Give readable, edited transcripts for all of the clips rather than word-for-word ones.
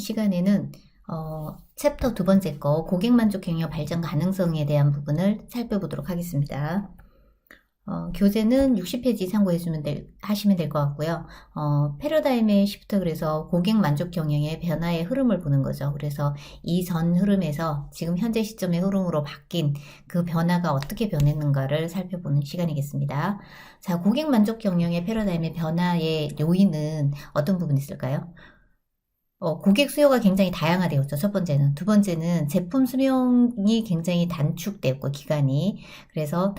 시간에는 챕터 두 번째 거 고객만족 경영 발전 가능성에 대한 부분을 살펴보도록 하겠습니다. 교재는 60페이지 하시면 될 것 같고요. 패러다임의 시프트, 그래서 고객 만족 경영의 변화의 흐름을 보는 거죠. 그래서 이 전 흐름에서 지금 현재 시점의 흐름으로 바뀐 그 변화가 어떻게 변했는가를 살펴보는 시간이겠습니다. 자, 고객 만족 경영의 패러다임의 변화의 요인은 어떤 부분이 있을까요? 고객 수요가 굉장히 다양화되었죠. 첫 번째는. 두 번째는 제품 수명이 굉장히 단축되었고, 기간이. 그래서,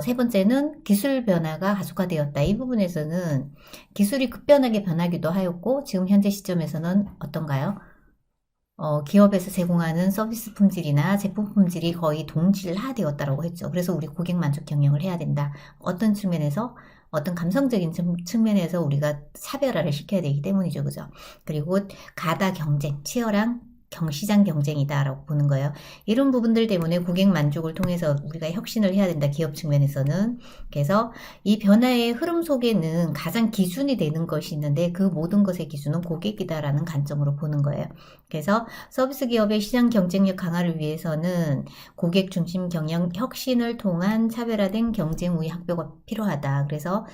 세 번째는 기술 변화가 가속화되었다. 이 부분에서는 기술이 급변하게 변하기도 하였고, 지금 현재 시점에서는 어떤가요? 기업에서 제공하는 서비스 품질이나 제품 품질이 거의 동질화되었다라고 했죠. 그래서 우리 고객 만족 경영을 해야 된다. 어떤 측면에서? 어떤 감성적인 측면에서 우리가 차별화를 시켜야 되기 때문이죠. 그죠? 그리고 가다 경쟁, 치열한 시장 경쟁이다라고 보는 거예요. 이런 부분들 때문에 고객 만족을 통해서 우리가 혁신을 해야 된다. 기업 측면에서는. 그래서 이 변화의 흐름 속에는 가장 기준이 되는 것이 있는데 그 모든 것의 기준은 고객이다라는 관점으로 보는 거예요. 그래서 서비스 기업의 시장 경쟁력 강화를 위해서는 고객 중심 경영 혁신을 통한 차별화된 경쟁 우위 확보가 필요하다. 그래서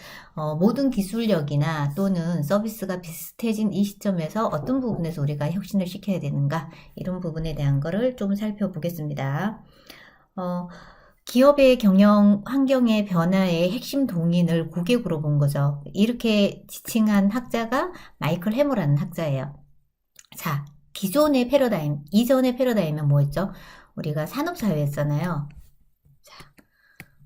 모든 기술력이나 또는 서비스가 비슷해진 이 시점에서 어떤 부분에서 우리가 혁신을 시켜야 되는가, 이런 부분에 대한 거를 좀 살펴보겠습니다. 기업의 경영 환경의 변화의 핵심 동인을 고객으로 본 거죠. 이렇게 지칭한 학자가 마이클 해머라는 학자예요. 자, 기존의 패러다임, 이전의 패러다임은 뭐였죠? 우리가 산업사회였잖아요. 자,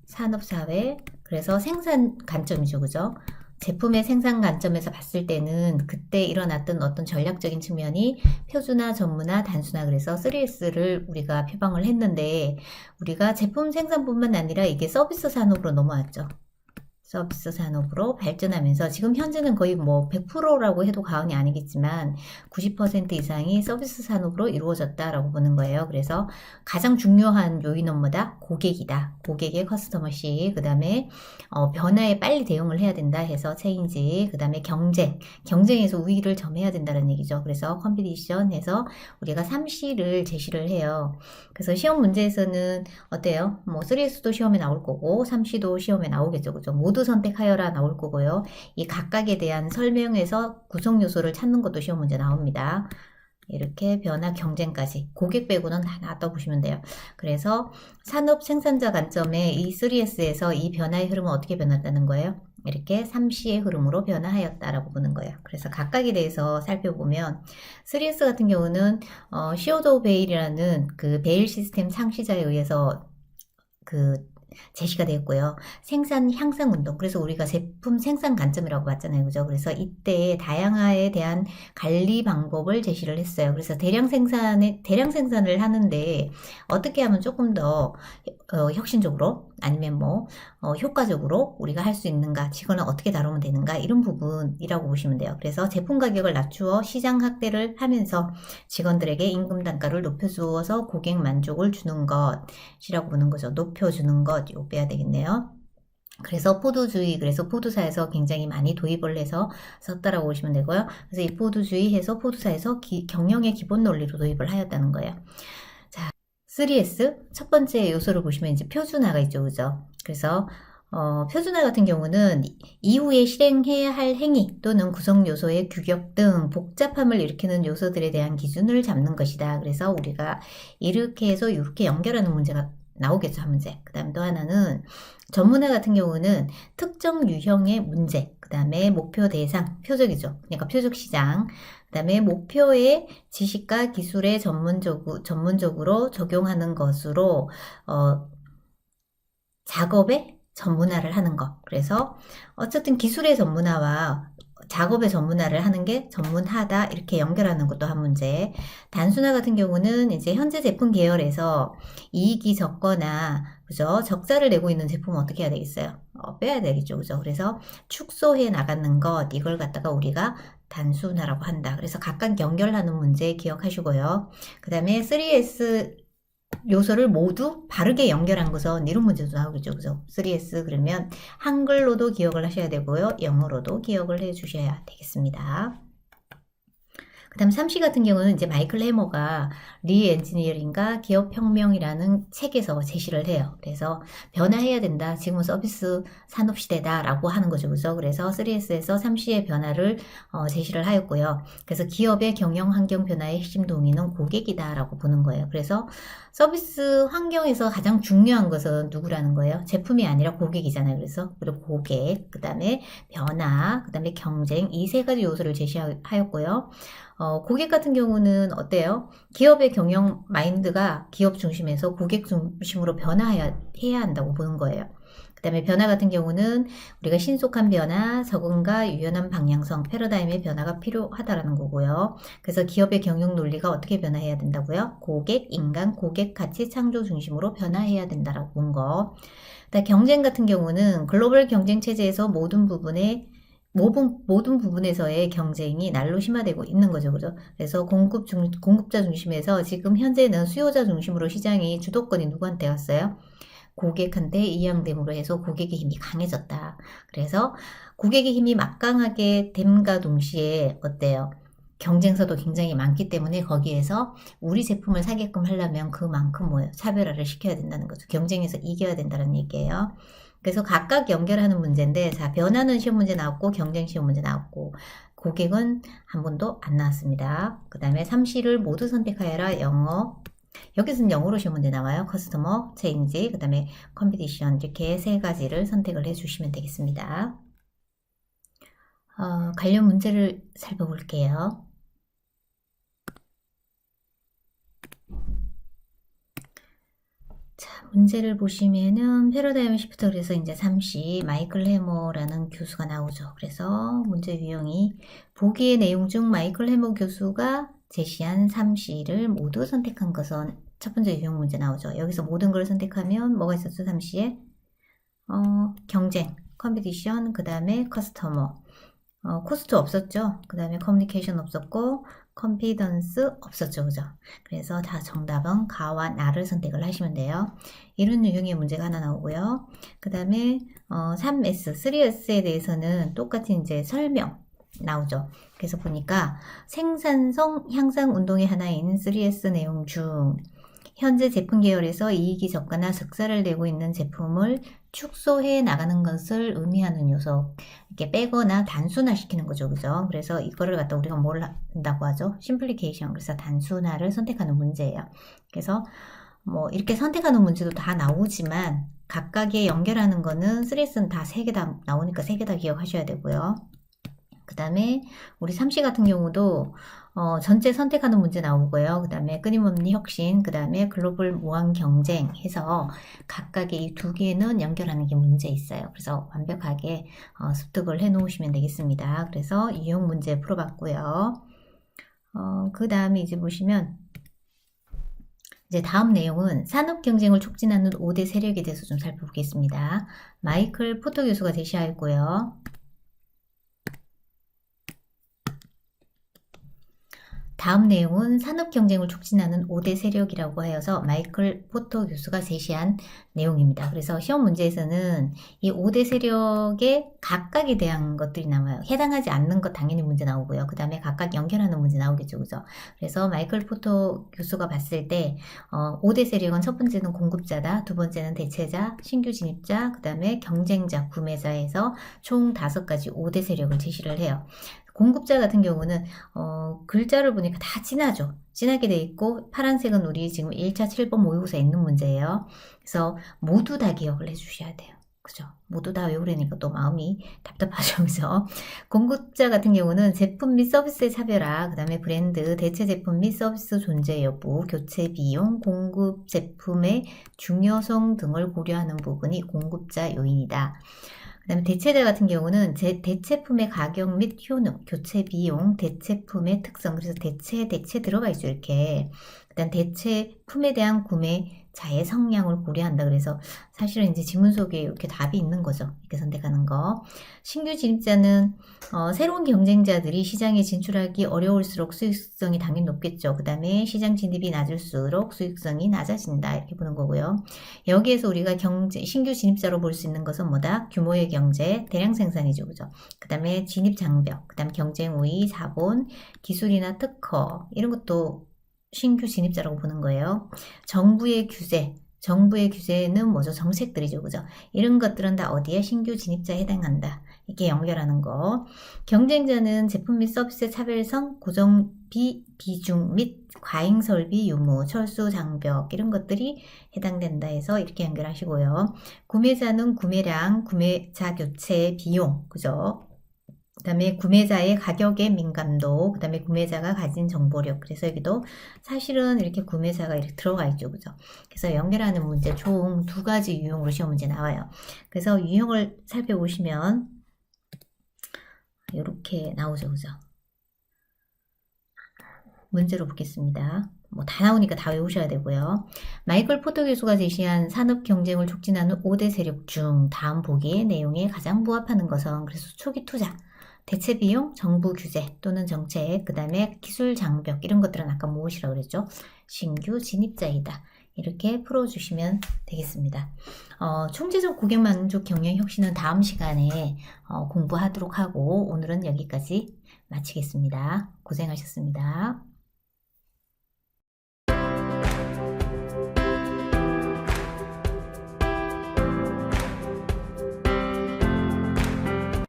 산업사회, 그래서 생산 관점이죠. 그죠? 제품의 생산 관점에서 봤을 때는 그때 일어났던 어떤 전략적인 측면이 표준화, 전문화, 단순화, 그래서 3S를 우리가 표방을 했는데, 우리가 제품 생산뿐만 아니라 이게 서비스 산업으로 넘어왔죠. 서비스 산업으로 발전하면서 지금 현재는 거의 뭐 100%라고 해도 과언이 아니겠지만 90% 이상이 서비스 산업으로 이루어졌다라고 보는 거예요. 그래서 가장 중요한 요인은 뭐다? 고객이다. 고객의 커스터머시, 그 다음에 변화에 빨리 대응을 해야 된다 해서 체인지, 그 다음에 경쟁에서 우위를 점해야 된다는 얘기죠. 그래서 컴피티션 해서 우리가 3C를 제시를 해요. 그래서 시험 문제에서는 어때요? 뭐 3S도 시험에 나올 거고 3C도 시험에 나오겠죠. 그죠? 모두 선택하여라 나올 거고요. 이 각각에 대한 설명에서 구성 요소를 찾는 것도 시험 문제 나옵니다. 이렇게 변화 경쟁까지 고객 빼고는 다 나왔다고 보시면 돼요. 그래서 산업 생산자 관점의 이 3S에서 이 변화의 흐름은 어떻게 변했다는 거예요? 이렇게 3C의 흐름으로 변화하였다라고 보는 거예요. 그래서 각각에 대해서 살펴보면 3S 같은 경우는 시오도 베일이라는 그 베일 시스템 창시자에 의해서 제시가 되었고요. 생산 향상 운동. 그래서 우리가 제품 생산 관점이라고 봤잖아요. 그죠? 그래서 이때 다양화에 대한 관리 방법을 제시를 했어요. 그래서 대량 생산을 하는데 어떻게 하면 조금 더 혁신적으로, 아니면 뭐 효과적으로 우리가 할 수 있는가, 직원을 어떻게 다루면 되는가, 이런 부분이라고 보시면 돼요. 그래서 제품 가격을 낮추어 시장 확대를 하면서 직원들에게 임금 단가를 높여주어서 고객 만족을 주는 것이라고 보는 거죠. 높여주는 것, 이거 빼야 되겠네요. 그래서 포도주의, 그래서 포도사에서 굉장히 많이 도입을 해서 썼다라고 보시면 되고요. 그래서 이 포도주의 해서 포도사에서 경영의 기본 논리로 도입을 하였다는 거예요. 자, 3S 첫 번째 요소를 보시면 이제 표준화가 있죠. 그죠? 그래서 표준화 같은 경우는 이후에 실행해야 할 행위 또는 구성 요소의 규격 등 복잡함을 일으키는 요소들에 대한 기준을 잡는 것이다. 그래서 우리가 이렇게 해서 이렇게 연결하는 문제가 나오겠죠. 한 문제. 그 다음 또 하나는 전문화 같은 경우는 특정 유형의 문제, 그 다음에 목표 대상, 표적이죠. 그러니까 표적 시장, 그 다음에 목표의 지식과 기술에 전문적으로 적용하는 것으로 작업에 전문화를 하는 것. 그래서 어쨌든 기술의 전문화와 작업의 전문화를 하는 게 전문하다, 이렇게 연결하는 것도 한 문제. 단순화 같은 경우는 이제 현재 제품 계열에서 이익이 적거나, 그죠? 적자를 내고 있는 제품은 어떻게 해야 되겠어요? 빼야 되겠죠. 그죠? 그래서 축소해 나가는 것, 이걸 갖다가 우리가 단순화라고 한다. 그래서 각각 연결하는 문제 기억하시고요. 그 다음에 3S 요소를 모두 바르게 연결한 것은 이런 문제도 나오겠죠. 그죠? 3S 그러면 한글로도 기억을 하셔야 되고요. 영어로도 기억을 해 주셔야 되겠습니다. 그다음 3시 같은 경우는 이제 마이클 해머가 리엔지니어링과 기업혁명이라는 책에서 제시를 해요. 그래서 변화해야 된다. 지금은 서비스 산업 시대다라고 하는 거죠. 그죠? 그래서 3S에서 3C의 변화를 제시를 하였고요. 그래서 기업의 경영 환경 변화의 핵심 동인은 고객이다라고 보는 거예요. 그래서 서비스 환경에서 가장 중요한 것은 누구라는 거예요? 제품이 아니라 고객이잖아요. 그래서 그리고 고객, 그 다음에 변화, 그 다음에 경쟁 이 세 가지 요소를 제시하였고요. 고객 같은 경우는 어때요? 기업의 경영 마인드가 기업 중심에서 고객 중심으로 변화해야 한다고 보는 거예요. 그 다음에 변화 같은 경우는 우리가 신속한 변화, 적응과 유연한 방향성, 패러다임의 변화가 필요하다라는 거고요. 그래서 기업의 경영 논리가 어떻게 변화해야 된다고요? 고객, 인간, 고객 가치 창조 중심으로 변화해야 된다라고 본 거. 그다음 경쟁 같은 경우는 글로벌 경쟁 체제에서 모든 부분에서의 경쟁이 날로 심화되고 있는 거죠. 그죠? 그래서 공급자 중심에서 지금 현재는 수요자 중심으로 시장이 주도권이 누구한테 왔어요? 고객한테 이양됨으로 해서 고객의 힘이 강해졌다. 그래서 고객의 힘이 막강하게 됨과 동시에 어때요? 경쟁사도 굉장히 많기 때문에 거기에서 우리 제품을 사게끔 하려면 그만큼 뭐예요? 차별화를 시켜야 된다는 거죠. 경쟁에서 이겨야 된다는 얘기예요. 그래서 각각 연결하는 문제인데, 자, 변화는 시험 문제 나왔고, 경쟁 시험 문제 나왔고, 고객은 한 번도 안 나왔습니다. 그 다음에 3C를 모두 선택하여라, 영어. 여기서는 영어로 시험 문제 나와요. 커스터머, 체인지, 그 다음에 컴피티션 이렇게 세 가지를 선택을 해주시면 되겠습니다. 관련 문제를 살펴볼게요. 자, 문제를 보시면은 패러다임 시프트 그래서 이제 3C 마이클 해머라는 교수가 나오죠. 그래서 문제 유형이 보기의 내용 중 마이클 해머 교수가 제시한 3C를 모두 선택한 것은 첫 번째 유형 문제 나오죠. 여기서 모든 걸 선택하면 뭐가 있었죠? 3C에 경쟁, 컴피티션, 그 다음에 커스터머, 코스트 없었죠. 그 다음에 커뮤니케이션 없었고 컨피던스 없었죠. 그죠? 그래서 다 정답은 가와 나를 선택을 하시면 돼요. 이런 유형의 문제가 하나 나오고요. 그 다음에 3S, 3S에 대해서는 똑같이 이제 설명 나오죠. 그래서 보니까 생산성 향상 운동의 하나인 3S 내용 중 현재 제품 계열에서 이익이 적거나 적자를 내고 있는 제품을 축소해 나가는 것을 의미하는 요소, 이렇게 빼거나 단순화시키는 거죠. 그죠? 그래서 이거를 갖다 우리가 뭘 한다고 하죠? 심플리케이션. 그래서 단순화를 선택하는 문제예요. 그래서 뭐 이렇게 선택하는 문제도 다 나오지만 각각의 연결하는 거는 3S는 다 3개 다 나오니까 3개 다 기억하셔야 되고요. 그 다음에 우리 3C 같은 경우도 전체 선택하는 문제 나오고요. 그 다음에 끊임없는 혁신, 그 다음에 글로벌 무한 경쟁 해서 각각의 이 두 개는 연결하는 게 문제 있어요. 그래서 완벽하게 습득을 해 놓으시면 되겠습니다. 그래서 유형 문제 풀어봤고요. 그 다음에 이제 보시면 이제 다음 내용은 산업 경쟁을 촉진하는 5대 세력에 대해서 좀 살펴보겠습니다. 마이클 포터 교수가 제시하였고요. 다음 내용은 산업 경쟁을 촉진하는 5대 세력이라고 하여서 마이클 포터 교수가 제시한 내용입니다. 그래서 시험 문제에서는 이 5대 세력의 각각에 대한 것들이 나와요. 해당하지 않는 것 당연히 문제 나오고요. 그 다음에 각각 연결하는 문제 나오겠죠. 그죠? 그래서 마이클 포터 교수가 봤을 때 5대 세력은 첫 번째는 공급자다. 두 번째는 대체자, 신규 진입자, 그 다음에 경쟁자, 구매자에서 총 5가지 5대 세력을 제시를 해요. 공급자 같은 경우는 글자를 보니까 다 진하죠. 진하게 돼 있고 파란색은 우리 지금 1차 7번 모의고사에 있는 문제예요. 그래서 모두 다 기억을 해주셔야 돼요. 그죠? 모두 다 외우려니까 또 마음이 답답하죠. 그죠? 공급자 같은 경우는 제품 및 서비스의 차별화, 그 다음에 브랜드, 대체 제품 및 서비스 존재 여부, 교체 비용, 공급 제품의 중요성 등을 고려하는 부분이 공급자 요인이다. 그 다음에 대체자 같은 경우는 대체품의 가격 및 효능, 교체 비용, 대체품의 특성, 그래서 대체 들어가 있죠, 이렇게. 그 다음 대체품에 대한 구매 자의 성향을 고려한다. 그래서 사실은 이제 지문 속에 이렇게 답이 있는 거죠. 이렇게 선택하는 거. 신규 진입자는 새로운 경쟁자들이 시장에 진출하기 어려울수록 수익성이 당연히 높겠죠. 그 다음에 시장 진입이 낮을수록 수익성이 낮아진다. 이렇게 보는 거고요. 여기에서 우리가 신규 진입자로 볼 수 있는 것은 뭐다? 규모의 경제, 대량 생산이죠. 그죠? 그 다음에 진입 장벽, 그 다음 경쟁 우위, 자본, 기술이나 특허, 이런 것도 신규 진입자라고 보는 거예요. 정부의 규제는 뭐죠? 정책들이죠. 그죠? 이런 것들은 다 어디에? 신규 진입자에 해당한다. 이렇게 연결하는 거. 경쟁자는 제품 및 서비스의 차별성, 고정비 비중 및 과잉 설비 유무, 철수 장벽 이런 것들이 해당된다 해서 이렇게 연결하시고요. 구매자는 구매량, 구매자 교체 비용, 그죠? 그 다음에 구매자의 가격에 민감도, 그 다음에 구매자가 가진 정보력. 그래서 여기도 사실은 이렇게 구매자가 이렇게 들어가 있죠. 그죠? 그래서 연결하는 문제 총 2가지 유형으로 시험 문제 나와요. 그래서 유형을 살펴보시면 이렇게 나오죠. 그죠? 문제로 보겠습니다. 뭐 다 나오니까 다 외우셔야 되고요. 마이클 포터 교수가 제시한 산업 경쟁을 촉진하는 5대 세력 중 다음 보기의 내용에 가장 부합하는 것은, 그래서 초기 투자, 대체 비용, 정부 규제 또는 정책, 그 다음에 기술 장벽 이런 것들은 아까 무엇이라고 그랬죠? 신규 진입자이다. 이렇게 풀어주시면 되겠습니다. 총체적 고객 만족 경영 혁신은 다음 시간에 공부하도록 하고 오늘은 여기까지 마치겠습니다. 고생하셨습니다.